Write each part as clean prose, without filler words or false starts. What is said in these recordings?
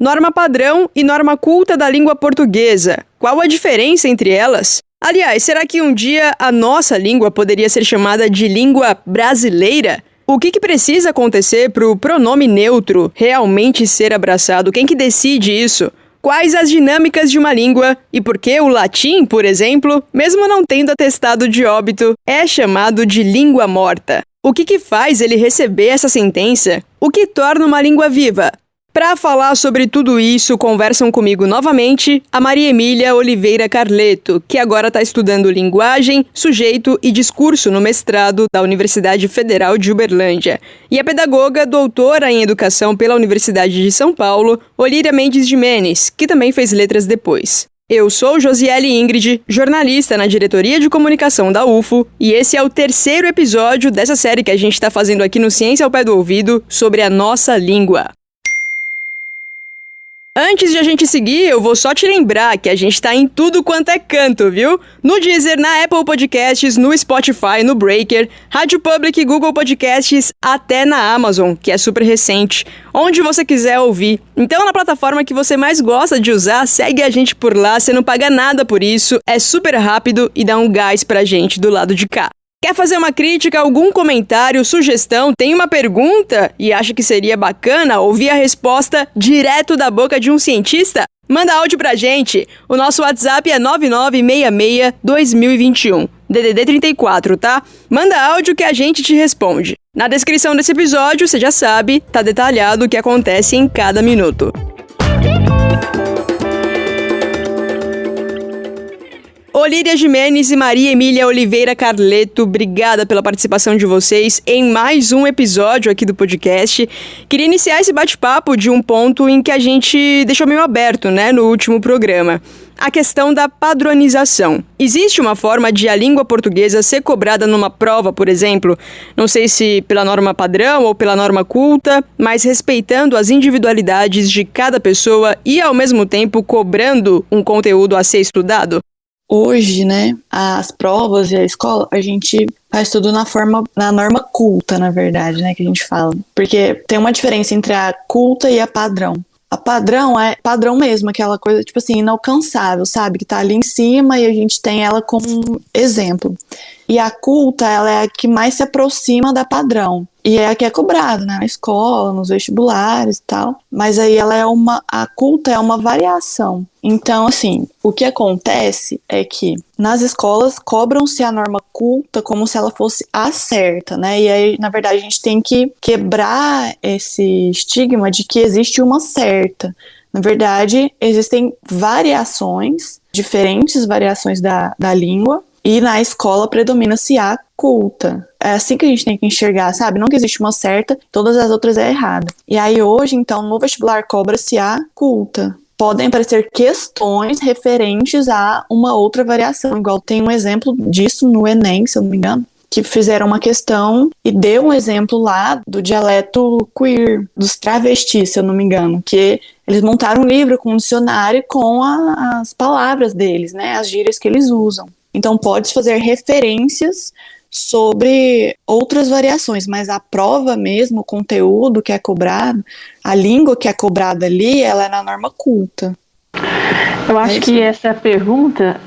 Norma padrão e norma culta da língua portuguesa. Qual a diferença entre elas? Aliás, será que um dia a nossa língua poderia ser chamada de língua brasileira? O que precisa acontecer para o pronome neutro realmente ser abraçado? Quem que decide isso? Quais as dinâmicas de uma língua e por que o latim, por exemplo, mesmo não tendo atestado de óbito, é chamado de língua morta? O que faz ele receber essa sentença? O que torna uma língua viva? Para falar sobre tudo isso, conversam comigo novamente a Maria Emília Oliveira Carleto, que agora está estudando linguagem, sujeito e discurso no mestrado da Universidade Federal de Uberlândia, e a pedagoga doutora em educação pela Universidade de São Paulo, Olíria Mendes Gimenez, que também fez letras depois. Eu sou Josiele Ingrid, jornalista na diretoria de comunicação da UFO, e esse é o terceiro episódio dessa série que a gente está fazendo aqui no Ciência ao Pé do Ouvido sobre a nossa língua. Antes de a gente seguir, eu vou só te lembrar que a gente tá em tudo quanto é canto, viu? No Deezer, na Apple Podcasts, no Spotify, no Breaker, Rádio Public, Google Podcasts, até na Amazon, que é super recente, onde você quiser ouvir. Então, na plataforma que você mais gosta de usar, segue a gente por lá, você não paga nada por isso, é super rápido e dá um gás pra gente do lado de cá. Quer fazer uma crítica, algum comentário, sugestão, tem uma pergunta e acha que seria bacana ouvir a resposta direto da boca de um cientista? Manda áudio pra gente. O nosso WhatsApp é 9966-2021. DDD 34, tá? Manda áudio que a gente te responde. Na descrição desse episódio, você já sabe, tá detalhado o que acontece em cada minuto. Olíria Gimenez e Maria Emília Oliveira Carleto, obrigada pela participação de vocês em mais um episódio aqui do podcast. Queria iniciar esse bate-papo de um ponto em que a gente deixou meio aberto, né, no último programa. A questão da padronização. Existe uma forma de a língua portuguesa ser cobrada numa prova, por exemplo? Não sei se pela norma padrão ou pela norma culta, mas respeitando as individualidades de cada pessoa e, ao mesmo tempo, cobrando um conteúdo a ser estudado? Hoje, né, as provas e a escola, a gente faz tudo na norma culta, na verdade, né, que a gente fala. Porque tem uma diferença entre a culta e a padrão. A padrão é padrão mesmo, aquela coisa, tipo assim, inalcançável, sabe? Que tá ali em cima e a gente tem ela como exemplo. E a culta, ela é a que mais se aproxima da padrão. E é a que é cobrada, né? Na escola, nos vestibulares e tal. Mas aí a culta é uma variação. Então, assim, o que acontece é que nas escolas cobram-se a norma culta como se ela fosse a certa, né? E aí, na verdade, a gente tem que quebrar esse estigma de que existe uma certa. Na verdade, existem diferentes variações da língua, e na escola predomina-se a culta. É assim que a gente tem que enxergar, sabe? Não que existe uma certa, todas as outras é errada. E aí hoje, então, no vestibular cobra-se a culta. Podem aparecer questões referentes a uma outra variação. Igual tem um exemplo disso no Enem, se eu não me engano, que fizeram uma questão e deu um exemplo lá do dialeto queer, dos travestis, se eu não me engano, que eles montaram um livro com um dicionário com as palavras deles, né? As gírias que eles usam. Então, pode fazer referências sobre outras variações, mas a prova mesmo, o conteúdo que é cobrado, a língua que é cobrada ali, ela é na norma culta. Eu acho que essa pergunta,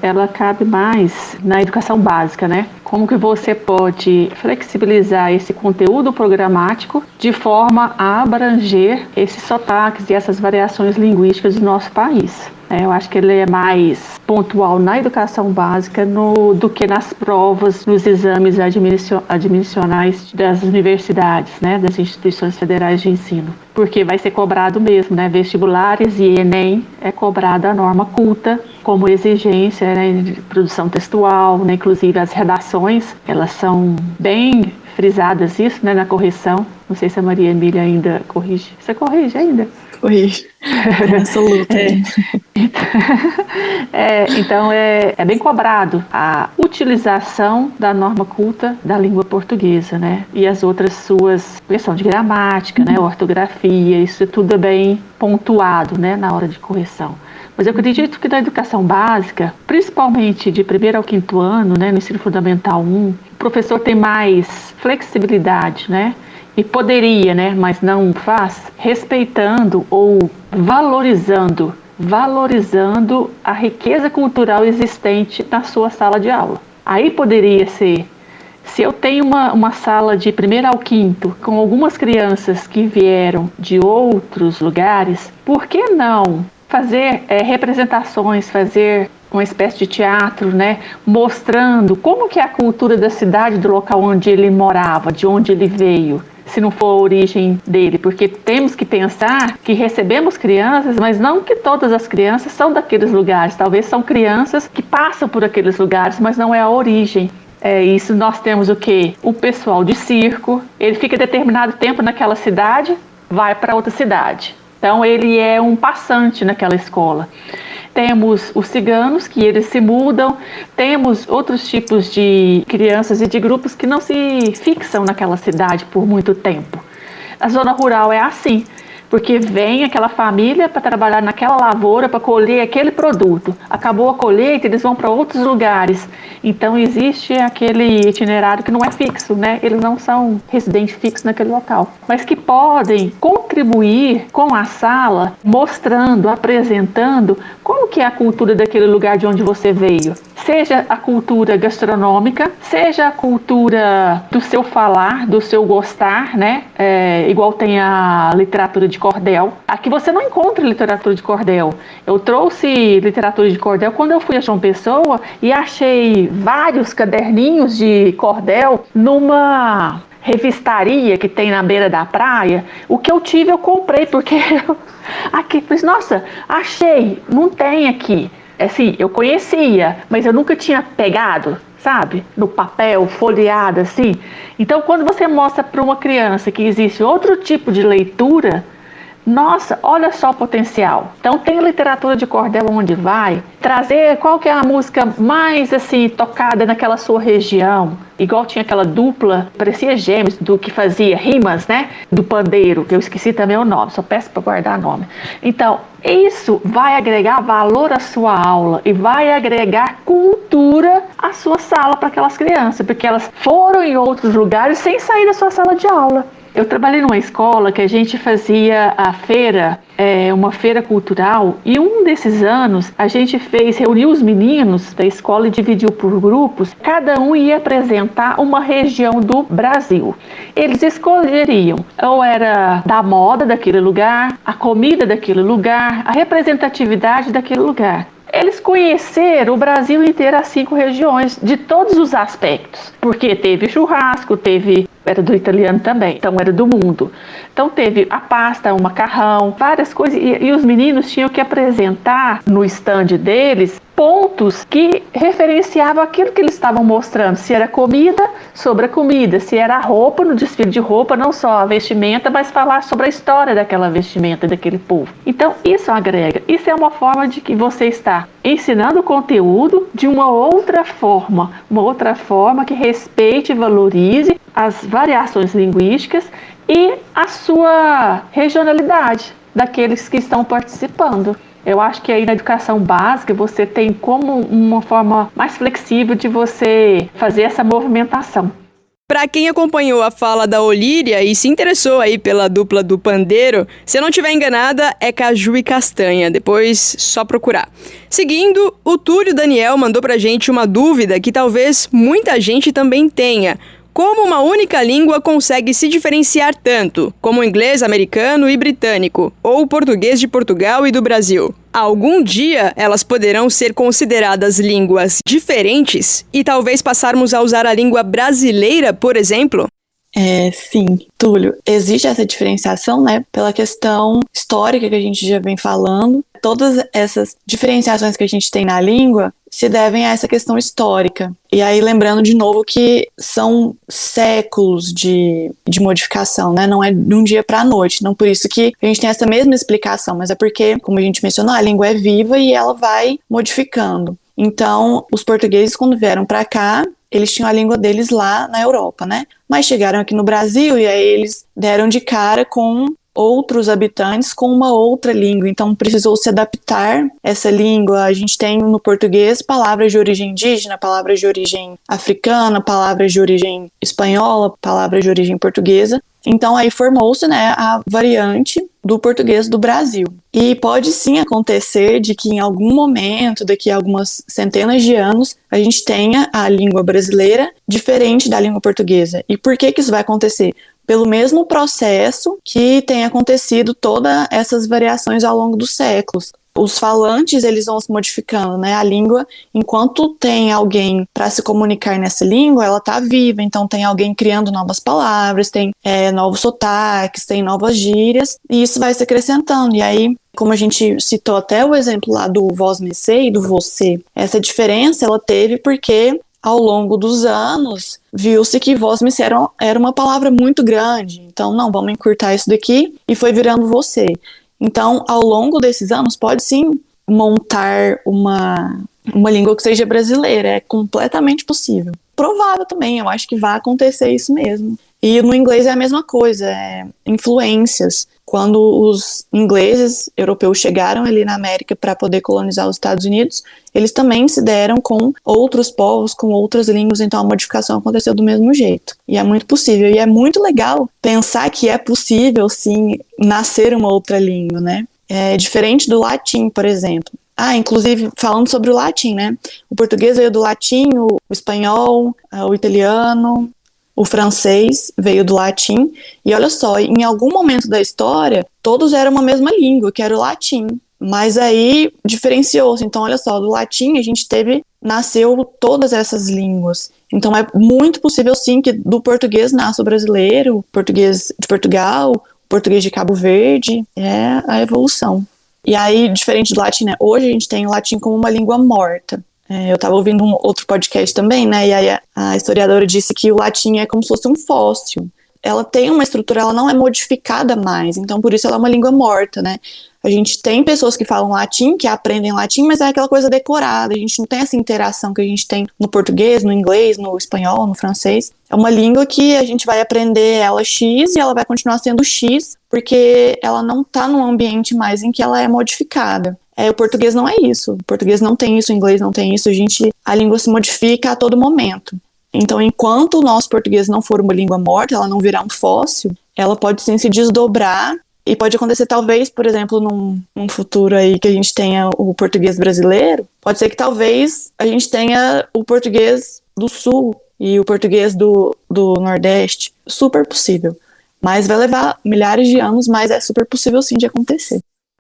ela cabe mais na educação básica, né? Como que você pode flexibilizar esse conteúdo programático de forma a abranger esses sotaques e essas variações linguísticas do nosso país? Eu acho que ele é mais pontual na educação básica do que nas provas, nos exames admissionais das universidades, né, das instituições federais de ensino. Porque vai ser cobrado mesmo, né, vestibulares e Enem é cobrada a norma culta como exigência, né, de produção textual, né, inclusive as redações, elas são bem frisadas isso, né, na correção. Não sei se a Maria Emília ainda corrige. Você corrige ainda? Corrige. Nessa luta. Então é bem cobrado a utilização da norma culta da língua portuguesa, né? E as outras suas, questão de gramática, né? Ortografia, isso tudo é bem pontuado, né? Na hora de correção. Mas eu acredito que na educação básica, principalmente de 1º ao 5º ano, né? No ensino fundamental 1, o professor tem mais flexibilidade, né? e poderia, né, mas não faz, respeitando ou valorizando a riqueza cultural existente na sua sala de aula. Aí poderia ser, se eu tenho uma sala de 1º ao 5º, com algumas crianças que vieram de outros lugares, por que não fazer representações, fazer uma espécie de teatro, né, mostrando como que é a cultura da cidade, do local onde ele morava, de onde ele veio, se não for a origem dele, porque temos que pensar que recebemos crianças, mas não que todas as crianças são daqueles lugares, talvez são crianças que passam por aqueles lugares, mas não é a origem. Isso nós temos o quê? O pessoal de circo, ele fica determinado tempo naquela cidade, vai para outra cidade. Então ele é um passante naquela escola. Temos os ciganos, que eles se mudam, temos outros tipos de crianças e de grupos que não se fixam naquela cidade por muito tempo. A zona rural é assim, porque vem aquela família para trabalhar naquela lavoura, para colher aquele produto. Acabou a colheita, eles vão para outros lugares. Então existe aquele itinerário que não é fixo, né? Eles não são residentes fixos naquele local, mas que podem contribuir com a sala, mostrando, apresentando como que é a cultura daquele lugar de onde você veio. Seja a cultura gastronômica, seja a cultura do seu falar, do seu gostar, né? Igual tem a literatura de cordel. Aqui você não encontra literatura de cordel. Eu trouxe literatura de cordel quando eu fui a João Pessoa e achei vários caderninhos de cordel numa revistaria que tem na beira da praia. O que eu tive eu comprei, porque aqui, nossa, achei, não tem aqui. Assim, eu conhecia, mas eu nunca tinha pegado, sabe? No papel, folheado, assim. Então, quando você mostra para uma criança que existe outro tipo de leitura, nossa, olha só o potencial. Então, tem literatura de cordel onde vai, trazer qual que é a música mais, assim, tocada naquela sua região. Igual tinha aquela dupla, parecia gêmeos, do que fazia rimas, né? Do pandeiro, que eu esqueci também o nome, só peço para guardar o nome. Então, isso vai agregar valor à sua aula e vai agregar cultura à sua sala para aquelas crianças, porque elas foram em outros lugares sem sair da sua sala de aula. Eu trabalhei numa escola que a gente fazia a feira, uma feira cultural, e um desses anos a gente reuniu os meninos da escola e dividiu por grupos. Cada um ia apresentar uma região do Brasil. Eles escolheriam, ou era da moda daquele lugar, a comida daquele lugar, a representatividade daquele lugar. Eles conheceram o Brasil inteiro, as 5 regiões, de todos os aspectos, porque teve churrasco, era do italiano também, então era do mundo. Então teve a pasta, o macarrão, várias coisas, e os meninos tinham que apresentar no stand deles pontos que referenciavam aquilo que eles estavam mostrando, se era comida, sobre a comida, se era roupa, no desfile de roupa, não só a vestimenta, mas falar sobre a história daquela vestimenta, daquele povo. Então isso agrega, isso é uma forma de que você está ensinando o conteúdo de uma outra forma que respeite e valorize as variações linguísticas e a sua regionalidade daqueles que estão participando. Eu acho que aí na educação básica você tem como uma forma mais flexível de você fazer essa movimentação. Para quem acompanhou a fala da Olíria e se interessou aí pela dupla do pandeiro, se eu não estiver enganada, é Caju e Castanha, depois só procurar. Seguindo, o Túlio Daniel mandou pra gente uma dúvida que talvez muita gente também tenha. Como uma única língua consegue se diferenciar tanto, como o inglês americano e britânico, ou o português de Portugal e do Brasil? Algum dia elas poderão ser consideradas línguas diferentes e talvez passarmos a usar a língua brasileira, por exemplo? Sim, Túlio, existe essa diferenciação, né, pela questão histórica que a gente já vem falando. Todas essas diferenciações que a gente tem na língua se devem a essa questão histórica. E aí, lembrando de novo que são séculos de modificação, né? Não é de um dia para a noite. Não por isso que a gente tem essa mesma explicação, mas é porque, como a gente mencionou, a língua é viva e ela vai modificando. Então, os portugueses, quando vieram para cá, eles tinham a língua deles lá na Europa, né? Mas chegaram aqui no Brasil e aí eles deram de cara com outros habitantes com uma outra língua, então precisou se adaptar essa língua. A gente tem no português palavras de origem indígena, palavras de origem africana, palavras de origem espanhola, palavras de origem portuguesa. Então aí formou-se, né, a variante do português do Brasil. E pode sim acontecer de que em algum momento, daqui a algumas centenas de anos, a gente tenha a língua brasileira diferente da língua portuguesa. E por que isso vai acontecer? Pelo mesmo processo que tem acontecido todas essas variações ao longo dos séculos. Os falantes, eles vão se modificando, né? A língua, enquanto tem alguém para se comunicar nessa língua, ela está viva. Então, tem alguém criando novas palavras, tem novos sotaques, tem novas gírias, e isso vai se acrescentando. E aí, como a gente citou até o exemplo lá do vós-me-sé e do você, essa diferença ela teve porque, ao longo dos anos, viu-se que vós-me-sé era uma palavra muito grande. Então, não, vamos encurtar isso daqui, e foi virando você. Então, ao longo desses anos, pode sim montar uma língua que seja brasileira, é completamente possível. Provável também, eu acho que vai acontecer isso mesmo. E no inglês é a mesma coisa, influências. Quando os ingleses europeus chegaram ali na América para poder colonizar os Estados Unidos, eles também se deram com outros povos, com outras línguas, então a modificação aconteceu do mesmo jeito. E é muito possível, e é muito legal pensar que é possível, sim, nascer uma outra língua, né? É diferente do latim, por exemplo. Inclusive, falando sobre o latim, né? O português veio do latim, o espanhol, o italiano, o francês veio do latim, e olha só, em algum momento da história, todos eram uma mesma língua, que era o latim, mas aí diferenciou-se. Então, olha só, do latim a gente nasceu todas essas línguas. Então, é muito possível, sim, que do português nasça o brasileiro, o português de Portugal, o português de Cabo Verde, é a evolução. E aí, diferente do latim, né, hoje a gente tem o latim como uma língua morta. Eu estava ouvindo um outro podcast também, né? E aí a historiadora disse que o latim é como se fosse um fóssil. Ela tem uma estrutura, ela não é modificada mais, então por isso ela é uma língua morta, né? A gente tem pessoas que falam latim, que aprendem latim, mas é aquela coisa decorada, a gente não tem essa interação que a gente tem no português, no inglês, no espanhol, no francês. É uma língua que a gente vai aprender ela X e ela vai continuar sendo X, porque ela não está num ambiente mais em que ela é modificada. O português não é isso, o português não tem isso, o inglês não tem isso, a língua se modifica a todo momento. Então, enquanto o nosso português não for uma língua morta, ela não virar um fóssil, ela pode sim se desdobrar e pode acontecer talvez, por exemplo, num futuro aí que a gente tenha o português brasileiro, pode ser que talvez a gente tenha o português do sul e o português do nordeste, super possível. Mas vai levar milhares de anos, mas é super possível sim de acontecer.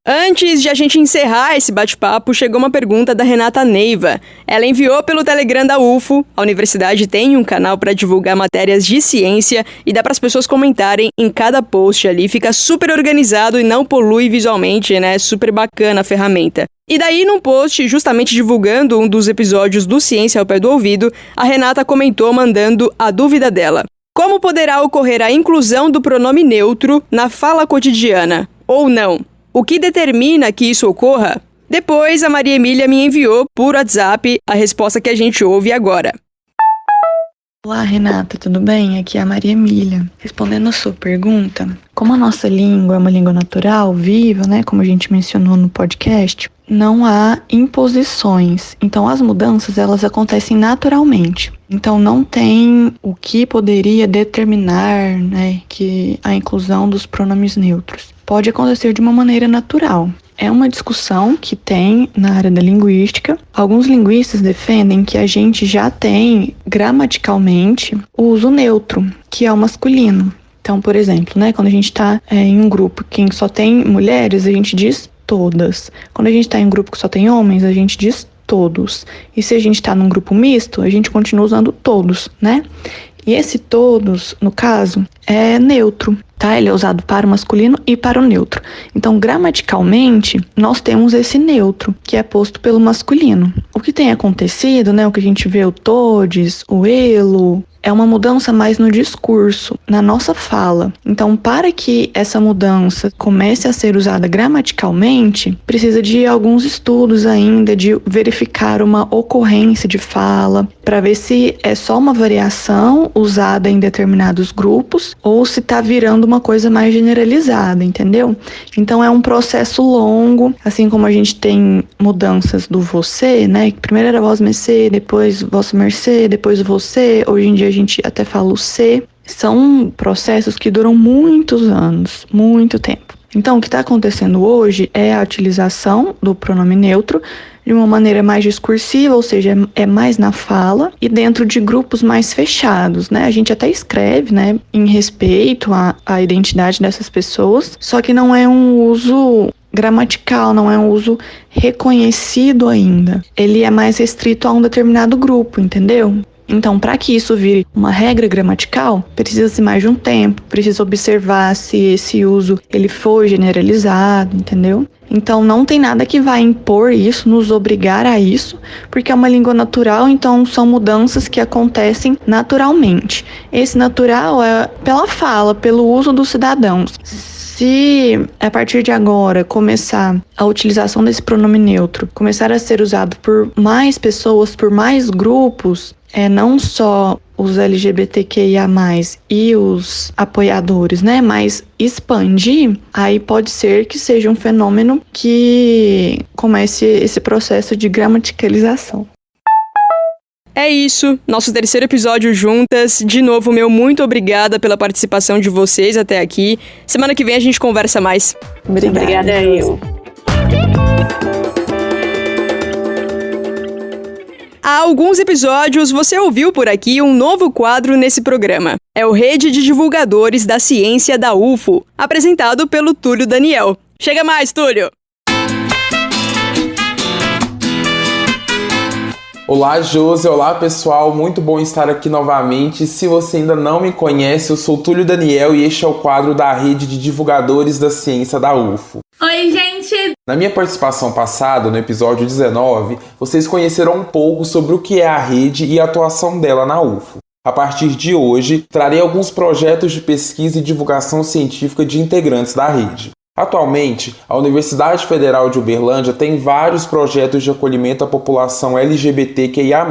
Antes de a gente encerrar esse bate-papo, chegou uma pergunta da Renata Neiva. Ela enviou pelo Telegram da UFO. A universidade tem um canal para divulgar matérias de ciência e dá para as pessoas comentarem em cada post ali. Fica super organizado e não polui visualmente, né? Super bacana a ferramenta. E daí, num post justamente divulgando um dos episódios do Ciência ao Pé do Ouvido, a Renata comentou mandando a dúvida dela. Como poderá ocorrer a inclusão do pronome neutro na fala cotidiana? Ou não? O que determina que isso ocorra? Depois, a Maria Emília me enviou por WhatsApp a resposta que a gente ouve agora. Olá, Renata, tudo bem? Aqui é a Maria Emília. Respondendo a sua pergunta, como a nossa língua é uma língua natural, viva, né, como a gente mencionou no podcast, não há imposições. Então, as mudanças, elas acontecem naturalmente. Então, não tem o que poderia determinar, né, que a inclusão dos pronomes neutros. Pode acontecer de uma maneira natural. É uma discussão que tem na área da linguística. Alguns linguistas defendem que a gente já tem, gramaticalmente, o uso neutro, que é o masculino. Então, por exemplo, né, quando a gente está em um grupo que só tem mulheres, a gente diz todas. Quando a gente está em um grupo que só tem homens, a gente diz todos. E se a gente está num grupo misto, a gente continua usando todos, né? E esse todos, no caso, é neutro, tá? Ele é usado para o masculino e para o neutro. Então, gramaticalmente, nós temos esse neutro, que é posto pelo masculino. O que tem acontecido, né? O que a gente vê, o todes, o elo, é uma mudança mais no discurso, na nossa fala. Então, para que essa mudança comece a ser usada gramaticalmente, precisa de alguns estudos ainda, de verificar uma ocorrência de fala, para ver se é só uma variação usada em determinados grupos ou se está virando uma coisa mais generalizada, entendeu? Então, é um processo longo, assim como a gente tem mudanças do você, né? Primeiro era vós-me-sé, depois vossa mercê, depois você, hoje em dia a gente até fala o C. são processos que duram muitos anos, muito tempo. Então, o que está acontecendo hoje é a utilização do pronome neutro de uma maneira mais discursiva, ou seja, é mais na fala e dentro de grupos mais fechados, né? A gente até escreve, né, em respeito à identidade dessas pessoas, só que não é um uso gramatical, não é um uso reconhecido ainda. Ele é mais restrito a um determinado grupo, entendeu? Então, para que isso vire uma regra gramatical, precisa-se mais de um tempo, precisa observar se esse uso ele foi generalizado, entendeu? Então, não tem nada que vai impor isso, nos obrigar a isso, porque é uma língua natural, então são mudanças que acontecem naturalmente. Esse natural é pela fala, pelo uso dos cidadãos. Se a partir de agora começar a utilização desse pronome neutro, começar a ser usado por mais pessoas, por mais grupos, não só os LGBTQIA+, e os apoiadores, né, mas expandir, aí pode ser que seja um fenômeno que comece esse processo de gramaticalização. É isso, nosso terceiro episódio juntas. De novo, meu muito obrigada pela participação de vocês até aqui. Semana que vem a gente conversa mais. Obrigada eu. Há alguns episódios você ouviu por aqui um novo quadro nesse programa. É o Rede de Divulgadores da Ciência da UFO, apresentado pelo Túlio Daniel. Chega mais, Túlio! Olá, Josi. Olá, pessoal. Muito bom estar aqui novamente. Se você ainda não me conhece, eu sou Túlio Daniel e este é o quadro da Rede de Divulgadores da Ciência da UFO. Oi, gente! Na minha participação passada, no episódio 19, vocês conheceram um pouco sobre o que é a rede e a atuação dela na UFO. A partir de hoje, trarei alguns projetos de pesquisa e divulgação científica de integrantes da rede. Atualmente, a Universidade Federal de Uberlândia tem vários projetos de acolhimento à população LGBTQIA+,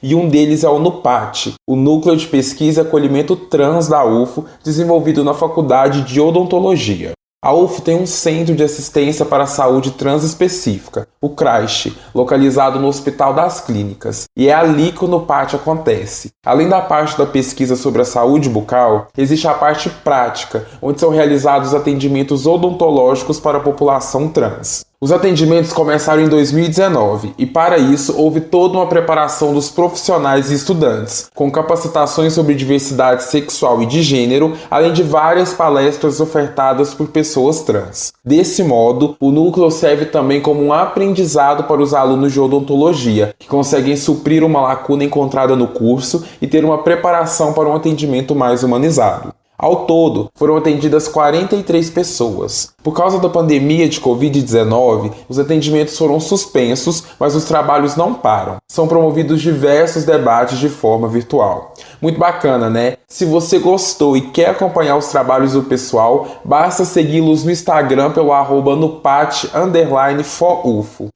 e um deles é o NUPAT, o Núcleo de Pesquisa e Acolhimento Trans da UFO, desenvolvido na Faculdade de Odontologia. A UFO tem um Centro de Assistência para a Saúde Trans Específica, o CRASH, localizado no Hospital das Clínicas, e é ali que o NUPAT acontece. Além da parte da pesquisa sobre a saúde bucal, existe a parte prática, onde são realizados atendimentos odontológicos para a população trans. Os atendimentos começaram em 2019 e, para isso, houve toda uma preparação dos profissionais e estudantes, com capacitações sobre diversidade sexual e de gênero, além de várias palestras ofertadas por pessoas trans. Desse modo, o núcleo serve também como um aprendizado para os alunos de odontologia, que conseguem suprir uma lacuna encontrada no curso e ter uma preparação para um atendimento mais humanizado. Ao todo, foram atendidas 43 pessoas. Por causa da pandemia de Covid-19, os atendimentos foram suspensos, mas os trabalhos não param. São promovidos diversos debates de forma virtual. Muito bacana, né? Se você gostou e quer acompanhar os trabalhos do pessoal, basta segui-los no Instagram pelo @nupat_forufo.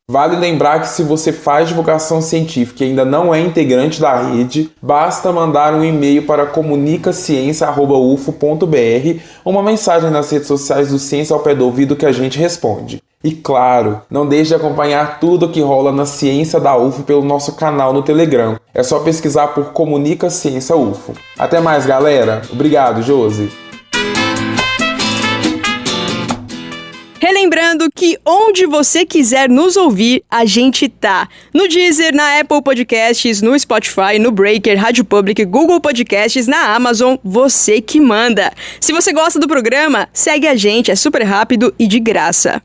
Vale lembrar que se você faz divulgação científica e ainda não é integrante da rede, basta mandar um e-mail para comunicaciência@ufo.br ou uma mensagem nas redes sociais do Ciência ao Pé do Ouvido que a gente responde. E claro, não deixe de acompanhar tudo o que rola na Ciência da UFO pelo nosso canal no Telegram. É só pesquisar por Comunica Ciência UFO. Até mais, galera. Obrigado, Josi. Relembrando que onde você quiser nos ouvir, a gente tá. No Deezer, na Apple Podcasts, no Spotify, no Breaker, Rádio Public, Google Podcasts, na Amazon, você que manda. Se você gosta do programa, segue a gente, é super rápido e de graça.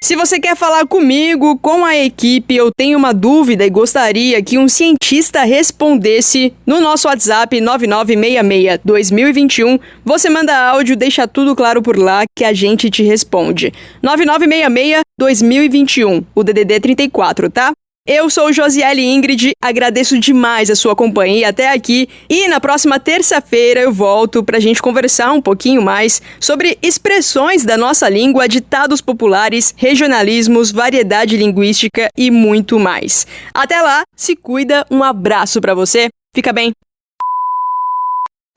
Se você quer falar comigo, com a equipe, eu tenho uma dúvida e gostaria que um cientista respondesse no nosso WhatsApp 9966-2021, você manda áudio, deixa tudo claro por lá que a gente te responde. 9966-2021, o DDD 34, tá? Eu sou Josiele Ingrid, agradeço demais a sua companhia até aqui e na próxima terça-feira eu volto pra gente conversar um pouquinho mais sobre expressões da nossa língua, ditados populares, regionalismos, variedade linguística e muito mais. Até lá, se cuida, um abraço pra você, fica bem!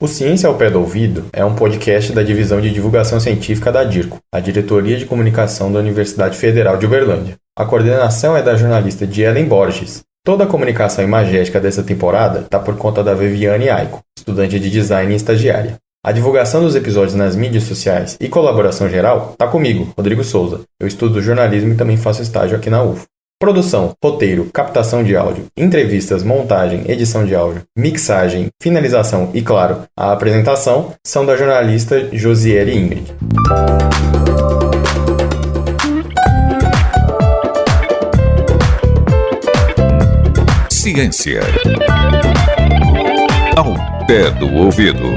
O Ciência ao Pé do Ouvido é um podcast da Divisão de Divulgação Científica da DIRCO, a Diretoria de Comunicação da Universidade Federal de Uberlândia. A coordenação é da jornalista Dielen Borges. Toda a comunicação imagética dessa temporada está por conta da Viviane Aiko, estudante de design e estagiária. A divulgação dos episódios nas mídias sociais e colaboração geral está comigo, Rodrigo Souza. Eu estudo jornalismo e também faço estágio aqui na UFO. Produção, roteiro, captação de áudio, entrevistas, montagem, edição de áudio, mixagem, finalização e, claro, a apresentação são da jornalista Josiele Ingrid. Ciência ao pé do ouvido.